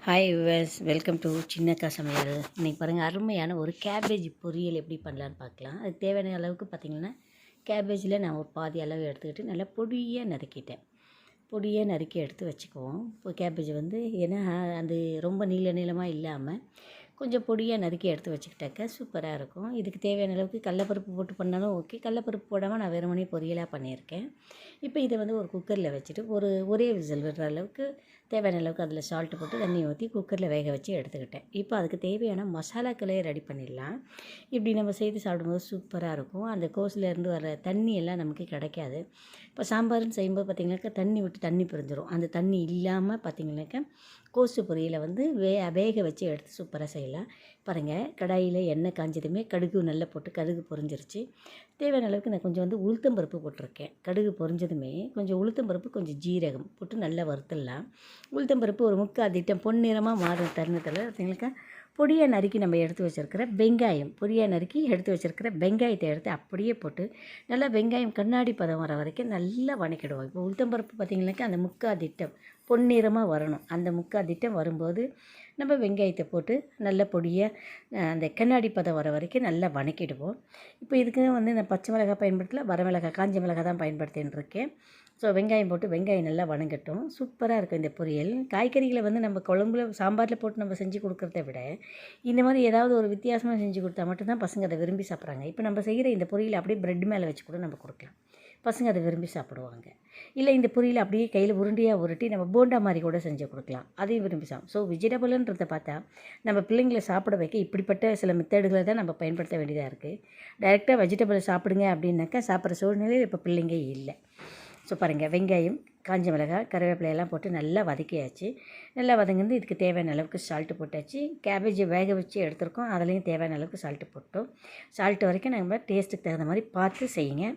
Hi viewers, welcome to சின்னக்கா சமையல். இன்றைக்கி பாருங்கள், அருமையான ஒரு கேபேஜ் பொரியல் எப்படி பண்ணலான்னு பார்க்கலாம். அதுக்கு தேவையான அளவுக்கு பார்த்திங்கன்னா, கேபேஜில் நான் ஒரு பாதி அளவு எடுத்துக்கிட்டு நல்லா பொடியாக நறுக்கிட்டேன். பொடியாக நறுக்கி எடுத்து வச்சுக்குவோம். இப்போ கேபேஜ் வந்து ஏன்னா அது ரொம்ப நீளமாக இல்லாமல் கொஞ்சம் பொடியாக நறுக்கி எடுத்து வச்சுக்கிட்டாக்க சூப்பராக இருக்கும். இதுக்கு தேவையான அளவுக்கு கடலப்பருப்பு போட்டு பண்ணாலும் ஓகே. கடலப்பருப்பு போடாமல் நான் வெறுமனே பொரியலாக பண்ணியிருக்கேன். இப்போ இதை வந்து ஒரு குக்கரில் வச்சுட்டு ஒரே விசில் விடுற அளவுக்கு தேவையான அளவுக்கு அதில் சால்ட்டு போட்டு தண்ணி ஊற்றி குக்கரில் வேக வச்சு எடுத்துக்கிட்டேன். இப்போ அதுக்கு தேவையான மசாலாக்களே ரெடி பண்ணிடலாம். இப்படி நம்ம செய்து சாப்பிடும்போது சூப்பராக இருக்கும். அந்த கோஸிலேருந்து வர தண்ணி எல்லாம் நமக்கு கிடைக்காது. இப்போ சாம்பார்னு செய்யும்போது பார்த்திங்கனாக்கா தண்ணி விட்டு தண்ணி பிரிஞ்சிடும். அந்த தண்ணி இல்லாமல் பார்த்திங்கனாக்கா கோசு பொரியலை வந்து வேக வச்சு எடுத்து சூப்பராக செய்யலாம். பாருங்கள், கடாயில் எண்ணெய் காஞ்சதுமே கடுகு நல்லா போட்டு கடுகு பொரிஞ்சிருச்சு. தேவையான அளவுக்கு நான் கொஞ்சம் வந்து உளுத்தம்பருப்பு போட்டிருக்கேன். கடுகு பொரிஞ்சதுமே கொஞ்சம் உளுத்தம்பருப்பு கொஞ்சம் ஜீரகம் போட்டு நல்லா வறுத்துடலாம். உளுத்தம்பருப்பு ஒரு முக்கால் திட்டம் பொன்னிறமாக மாறும் தருணத்தில் பார்த்திங்கனாக்கா பொடியாக நறுக்கி நம்ம எடுத்து வச்சுருக்கிற வெங்காயம், பொடியாக நறுக்கி எடுத்து வச்சுருக்கிற வெங்காயத்தை எடுத்து அப்படியே போட்டு நல்லா வெங்காயம் கண்ணாடி பதம் வர வரைக்கும் நல்லா வணக்கிடுவோம். இப்போ உளுத்தம்பருப்பு பார்த்திங்கனாக்கா அந்த முக்கால் திட்டம் பொன்னிறமாக வரணும். அந்த முக்கால் திட்டம் வரும்போது நம்ம வெங்காயத்தை போட்டு நல்ல பொடியாக அந்த கண்ணாடி பதம் வர வரைக்கும் நல்லா வணக்கிடுவோம். இப்போ இதுக்கு வந்து நான் பச்சை மிளகாய் பயன்படுத்தல, வரமிளகாய், காஞ்ச மிளகாய் தான் பயன்படுத்தின்னு இருக்கேன். ஸோ வெங்காயம் போட்டு வெங்காயம் நல்லா வணங்கட்டும். சூப்பராக இருக்கும் இந்த பொரியல். காய்கறிகளை வந்து நம்ம குழம்புல சாம்பாரில் போட்டு நம்ம செஞ்சு கொடுக்குறத விட இந்த மாதிரி ஏதாவது ஒரு வித்தியாசமாக செஞ்சு கொடுத்தா மட்டும்தான் பசங்க அதை விரும்பி சாப்பிட்றாங்க. இப்போ நம்ம செய்கிற இந்த பொரியல் அப்படியே ப்ரெட் மேலே வச்சு கூட நம்ம கொடுக்கலாம். பசங்க அதை விரும்பி சாப்பிடுவாங்க. இல்லை இந்த பொரியல் அப்படியே கையில் உருண்டையாக உருட்டி நம்ம போண்டா மாதிரி கூட செஞ்சு கொடுக்கலாம். அதையும் விரும்பி சாப்பிடும். ஸோ வெஜிடபிள்ன்றதை பார்த்தா நம்ம பிள்ளைங்களை சாப்பிட வைக்க இப்படிப்பட்ட சில மெத்தடுகளை தான் நம்ம பயன்படுத்த வேண்டியதாக இருக்குது. டைரெக்டாக வெஜிடபிள் சாப்பிடுங்க அப்படின்னாக்கா சாப்பிட்ற சூழ்நிலையில் இப்போ பிள்ளைங்க இல்லை. ஸோ பாருங்கள், வெங்காயம், காஞ்ச மிளகாய், கருவேப்பிலையெல்லாம் போட்டு நல்லா வதக்கியாச்சு. நல்லா வதங்கிருந்து இதுக்கு தேவையான அளவுக்கு சால்ட்டு போட்டாச்சு. கேபேஜை வேக வச்சு எடுத்துருக்கோம், அதுலேயும் தேவையான அளவுக்கு சால்ட்டு போட்டோம். சால்ட்டு வரைக்கும் நம்ம டேஸ்ட்டுக்கு தகுந்த மாதிரி பார்த்து செய்யுங்க.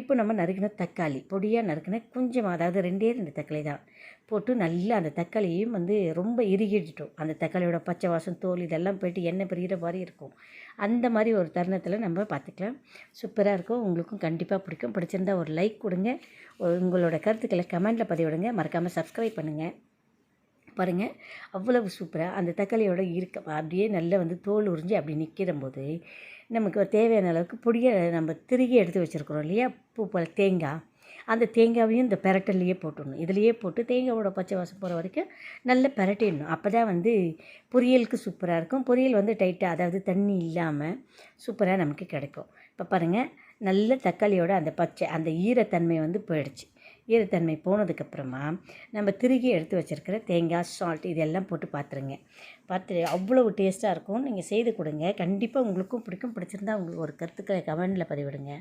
இப்போ நம்ம நறுக்கின தக்காளி, பொடியாக நறுக்கின கொஞ்சமாக, அதாவது 2 தக்காளி தான் போட்டு நல்லா அந்த தக்காளியையும் வந்து ரொம்ப இறுகிட்டோம். அந்த தக்காளியோட பச்சை வாசம், தோல் இதெல்லாம் போய்ட்டு எண்ணெய் பிரிகிற மாதிரி இருக்கும். அந்த மாதிரி ஒரு தருணத்தில் நம்ம பார்த்துக்கலாம். சூப்பராக இருக்கும். உங்களுக்கும் கண்டிப்பாக பிடிக்கும். பிடிச்சிருந்தா ஒரு லைக் கொடுங்க. உங்களோட கருத்துக்களை கமெண்டில் பதிவிடுங்க. மறக்காமல் சப்ஸ்கிரைப் பண்ணுங்கள். பாருங்கள், அவ்வளவு சூப்பராக அந்த தக்காளியோட அப்படியே நல்லா வந்து தோல் உறிஞ்சி அப்படி நிற்கிற போது நமக்கு தேவையான அளவுக்கு பொடியை நம்ம திருகி எடுத்து வச்சுருக்குறோம் இல்லையா, பூ போல் தேங்காய், அந்த தேங்காவையும் இந்த பெரட்டல்லையே போட்டுடணும். இதிலையே போட்டு தேங்காயோட பச்சை வாசம் போகிற வரைக்கும் நல்லா பெரட்டிடணும். அப்போ தான் வந்து பொரியலுக்கு சூப்பராக இருக்கும். பொரியல் வந்து டைட்டாக, அதாவது தண்ணி இல்லாமல் சூப்பராக நமக்கு கிடைக்கும். இப்போ பாருங்கள், நல்ல தக்காளியோட அந்த ஈரத்தன்மை வந்து போயிடுச்சு. ஈரத்தன்மை போனதுக்கப்புறமா நம்ம திருகி எடுத்து வச்சுருக்கிற தேங்காய், சால்ட் இதெல்லாம் போட்டு பார்த்து அவ்வளவு டேஸ்ட்டாக இருக்கும். நீங்கள் செய்து கொடுங்க, கண்டிப்பாக உங்களுக்கும் பிடிக்கும். பிடிச்சிருந்தா உங்களுக்கு ஒரு கருத்துக்களை கமெண்டில் பதிவிடுங்க.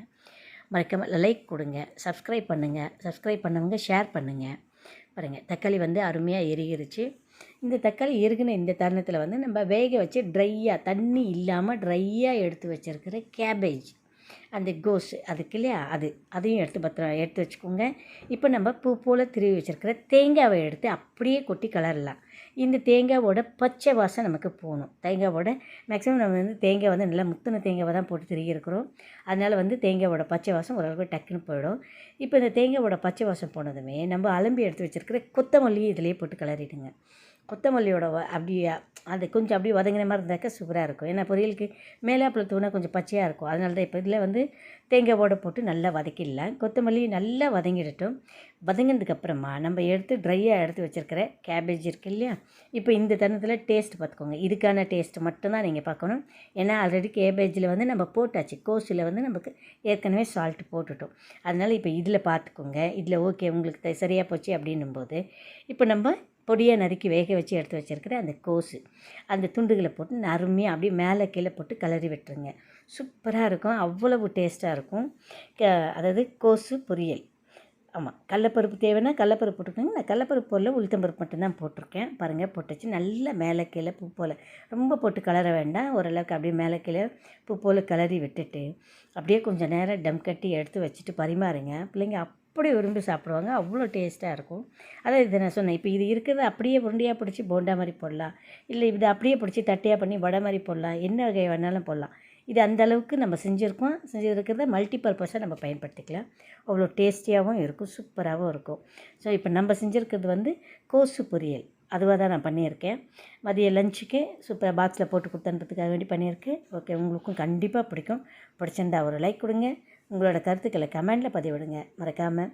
மறக்காமல் லைக் கொடுங்க, சப்ஸ்கிரைப் பண்ணுங்கள். சப்ஸ்கிரைப் பண்ணவங்க ஷேர் பண்ணுங்கள். பாருங்கள், தக்காளி வந்து அருமையாக எரிகிருச்சு. இந்த தக்காளி எருகின இந்த தருணத்தில் வந்து நம்ம வேக வச்சு ட்ரையாக, தண்ணி இல்லாமல் ட்ரையாக எடுத்து வச்சுருக்கிற கேபேஜ், அந்த கோஸ் அதுக்கு இல்லையா, அதையும் எடுத்து வச்சுக்கோங்க. இப்போ நம்ம பூ போல் திருவி வச்சுருக்கிற தேங்காவை எடுத்து அப்படியே கொட்டி கலரலாம். இந்த தேங்காவோட பச்சை வாசம் நமக்கு போகணும். தேங்காவோட மேக்ஸிமம் நம்ம வந்து தேங்காய் வந்து நல்லா முத்தின தேங்காவை தான் போட்டு திருகி இருக்கிறோம். அதனால் வந்து தேங்காவோட பச்சை வாசம் ஓரளவுக்கு டக்குன்னு போயிடும். இப்போ இந்த தேங்காவோட பச்சை வாசம் போனதுமே நம்ம அலம்பி எடுத்து வச்சுருக்கிற கொத்தமல்லி இதிலே போட்டு கிளறிடுங்க. கொத்தமல்லியோட அப்படியே அது கொஞ்சம் அப்படியே வதங்கின மாதிரி இருந்தாக்கா சூப்பராக இருக்கும். ஏன்னா பொரியலுக்கு மேலாப்பில் தூணா கொஞ்சம் பச்சையாக இருக்கும். அதனால தான் இப்போ இதில் வந்து தேங்காவோட போட்டு நல்லா வதக்கிடலாம். கொத்தமல்லி நல்லா வதங்கிடட்டும். வதங்கினதுக்கப்புறமா நம்ம ட்ரையாக எடுத்து வச்சுருக்கிற கேபேஜ் இருக்குது இல்லையா, இப்போ இந்த தருணத்தில் டேஸ்ட் பார்த்துக்கோங்க. இதுக்கான டேஸ்ட்டு மட்டும்தான் நீங்கள் பார்க்கணும். ஏன்னா ஆல்ரெடி கேபேஜில் வந்து நம்ம போட்டாச்சு, கோஸில் வந்து நமக்கு ஏற்கனவே சால்ட்டு போட்டுட்டோம். அதனால் இப்போ இதில் பார்த்துக்கோங்க. இதில் ஓகே உங்களுக்கு சரியாக போச்சு அப்படின்னும்போது இப்போ நம்ம பொடியாக நறுக்கி வேக வச்சு எடுத்து வச்சுருக்கிற அந்த கோஸு, அந்த துண்டுகளை போட்டு அருமையாக அப்படியே மேலே கீழே போட்டு கிளறி விட்டுருங்க. சூப்பராக இருக்கும். அவ்வளவு டேஸ்ட்டாக இருக்கும். அதாவது கோசு பொரியல். ஆமாம், கடலப்பருப்பு தேவைன்னா கடலப்பருப்பு போட்டுக்கோங்க. நான் கடலப்பருப்பு போடல, உளுத்தம்பருப்பு மட்டும்தான் போட்டிருக்கேன். பாருங்கள், போட்டுச்சு நல்லா மேலே கீழே பூ போல், ரொம்ப போட்டு கலர வேண்டாம். ஓரளவுக்கு அப்படியே மேலே கீழே பூ போல் கிளறி விட்டுட்டு அப்படியே கொஞ்சம் நேரம் டம் கட்டி எடுத்து வச்சுட்டு பரிமாறுங்க. பிள்ளைங்க அப்படி விரும்பி சாப்பிடுவாங்க. அவ்வளோ டேஸ்ட்டாக இருக்கும். அதான் இதை நான் சொன்னேன். இப்போ இது இருக்கிறத அப்படியே உருண்டையாக பிடிச்சி போண்டா மாதிரி போடலாம், இல்லை இதை அப்படியே பிடிச்சி தட்டையாக பண்ணி வடை மாதிரி போடலாம், என்ன வகை வேணாலும் போடலாம். இது அந்தளவுக்கு நம்ம செஞ்சுருக்கிறத மல்டிபர்பஸாக நம்ம பயன்படுத்திக்கலாம். அவ்வளோ டேஸ்டியாகவும் இருக்கும், சூப்பராகவும் இருக்கும். ஸோ இப்போ நம்ம செஞ்சுருக்கிறது வந்து கோசு பொரியல். அதுவாக தான் நான் பண்ணியிருக்கேன். மதிய லஞ்சுக்கு சூப்பராக பாக்ஸில் போட்டு கொடுத்தனுப்பதுக்காக வேண்டி பண்ணியிருக்கேன். ஓகே, உங்களுக்கும் கண்டிப்பாக பிடிக்கும். பிடிச்சிருந்தா ஒரு லைக் கொடுங்க. உங்களோட கருத்துக்களை கமெண்டில் பதிவிடுங்க. மறக்காமல்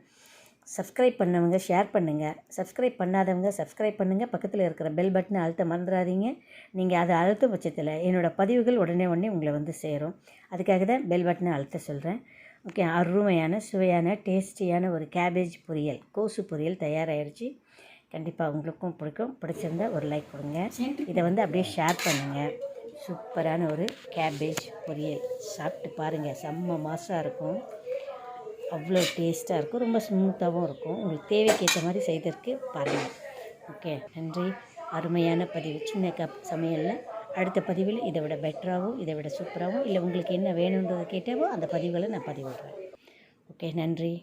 சப்ஸ்கிரைப் பண்ணவங்க ஷேர் பண்ணுங்கள். சப்ஸ்கிரைப் பண்ணாதவங்க சப்ஸ்கிரைப் பண்ணுங்கள். பக்கத்தில் இருக்கிற பெல் பட்டனை அழுத்த மறந்துடாதீங்க. நீங்கள் அதை அழுத்தும் பட்சத்தில் என்னோடய பதிவுகள் உடனே உங்களை வந்து சேரும். அதுக்காக தான் பெல் பட்டனை அழுத்த சொல்கிறேன். ஓகே, அருமையான சுவையான டேஸ்டியான ஒரு கேபேஜ் பொரியல், கோசு பொரியல் தயாராகிடுச்சு. கண்டிப்பாக உங்களுக்கும் பிடிக்கும். பிடிச்சிருந்தா ஒரு லைக் கொடுங்க. இதை வந்து அப்படியே ஷேர் பண்ணுங்கள். சூப்பரான ஒரு கேபேஜ் பொரியல் சாப்பிட்டு பாருங்கள். செம்ம மாசாக இருக்கும். அவ்வளோ டேஸ்ட்டாக இருக்கும். ரொம்ப ஸ்மூத்தாகவும் இருக்கும். உங்களுக்கு தேவைக்கு ஏற்ற மாதிரி செய்ததற்கு பாருங்கள். ஓகே, நன்றி. அருமையான பதிவு சின்ன சமையலில். அடுத்த பதிவில் இதை விட பெட்டராகவும் இதை விட சூப்பராகவும் இல்லை உங்களுக்கு என்ன வேணுன்றதை கேட்டாவோ அந்த பதிவுகளை நான் பதிவிடுறேன். ஓகே, நன்றி.